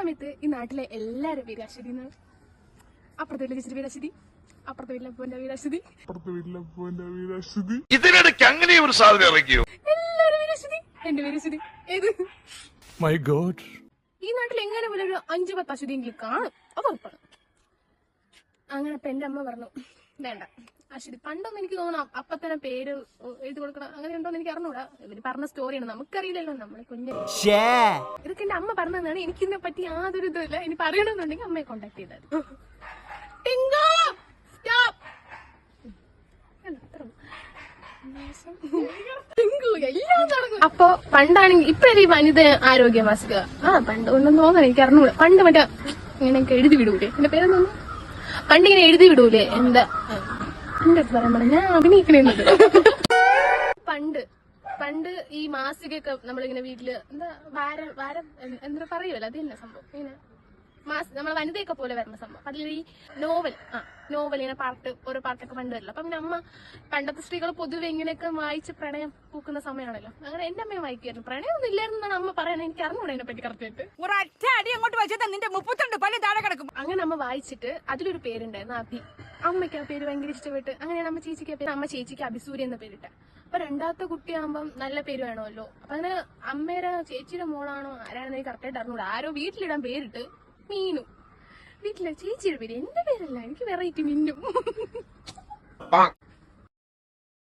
സമയത്ത് ഈ നാട്ടിലെ എല്ലാവരും പേര് അശ്വതി എന്നാണ്. അപ്പുറത്തെ വീട്ടിലെ ചേച്ചിയുടെ പേര് അശ്വതി, അപ്പുറത്തെ വീട്ടിലെ പൂവിന്റെ പേര് അശ്വതി, ഇതിനിടയ്ക്ക് അങ്ങനെ ഒരു സാധനം ഇറക്കിയോ? എല്ലാവരും പേര് അശ്വതി. എന്റെ പേര് അശ്വതി. ഏത് മൈ ഗോഡ്, ഈ നാട്ടിൽ എങ്ങനെ പോലെ ഒരു 5-10 അശ്വതിയെങ്കിലും കാണും, അത് ഉറപ്പാണ്. അങ്ങനെ അപ്പൊ എന്റെ അമ്മ പറഞ്ഞു വേണ്ട അശ്വതി. പണ്ടൊന്നും എനിക്ക് തോന്നണം അപ്പൊ തന്നെ പേര് എഴുതി കൊടുക്കണം അങ്ങനെ ഉണ്ടോന്ന് എനിക്ക് അറിഞ്ഞൂടാ. ഇവര് പറഞ്ഞ സ്റ്റോറിയാണ്, നമുക്കറിയില്ലല്ലോ, നമ്മളെ കുഞ്ഞ്. ഇതൊക്കെ എന്റെ അമ്മ പറഞ്ഞതാണ്. എനിക്കിതിനെ പറ്റി യാതൊരു ഇതുമില്ല. ഇനി പറയണമെന്നുണ്ടെങ്കിൽ അമ്മയെ കോണ്ടാക്ട് ചെയ്താൽ. അപ്പൊ പണ്ടാണെങ്കിൽ ഇപ്പഴല്ലേ ഈ വനിത ആരോഗ്യ മാസിക, പണ്ട് കൊണ്ടൊന്നും തോന്നണം എനിക്ക് അറിഞ്ഞൂടാ. പണ്ട് മറ്റേ ഇങ്ങനെയൊക്കെ എഴുതി വിടൂലേ, എന്റെ പേരൊന്നും പണ്ടിങ്ങനെ എഴുതി വിടൂലേ, എന്താ എന്റെ അടുത്ത് പറയാൻ പാടില്ല, ഞാൻ അഭിനയിക്കണേന്നത്. പണ്ട് ഈ മാസികയൊക്കെ നമ്മളിങ്ങനെ വീട്ടില് എന്താ വാരം എന്താ പറയുമല്ലോ, അത് തന്നെ സംഭവം. ഇങ്ങനെ നമ്മളെ വനിതയൊക്കെ പോലെ വരുന്ന സംഭവം. അതിൽ ഈ നോവൽ ഇങ്ങനെ ഓരോ പാർട്ടൊക്കെ പണ്ട് വരില്ല. അപ്പൊ പിന്നെ അമ്മ പണ്ടത്തെ സ്ത്രീകൾ പൊതുവെ ഇങ്ങനെയൊക്കെ വായിച്ച് പ്രണയം പൂക്കുന്ന സമയമാണല്ലോ. അങ്ങനെ എന്റെ അമ്മയും വായിക്കായിരുന്നു. പ്രണയമൊന്നും ഇല്ലായിരുന്നാണ് അമ്മ പറയാൻ. എനിക്ക് അറിഞ്ഞൂടെ അതിനെ പറ്റി കറക്റ്റായിട്ട്. അങ്ങനെ അമ്മ വായിച്ചിട്ട് അതിലൊരു പേരുണ്ടായിരുന്നു അഭി. അമ്മയ്ക്ക് ആ പേര് ഭയങ്കര ഇഷ്ടപ്പെട്ട് അങ്ങനെയാണ് അമ്മ ചേച്ചിക്ക് ആ പേര്. അമ്മ ചേച്ചിക്ക് അഭിസൂര്യ എന്ന പേരിട്ട. അപ്പൊ രണ്ടാമത്തെ കുട്ടിയാകുമ്പം നല്ല പേര് വേണമല്ലോ. അപ്പൊ അങ്ങനെ അമ്മയുടെ ചേച്ചിയുടെ മോളാണോ ആരാണെന്ന് എനിക്ക് കറക്റ്റായിട്ട് അറിഞ്ഞൂടാ. ആരോ വീട്ടിലിടാൻ പേരിട്ട് മീനു. വീട്ടിലെ ചേച്ചിയുടെ പേര്, എന്റെ പേരല്ല, എനിക്ക് വെറൈറ്റി മിന്നും.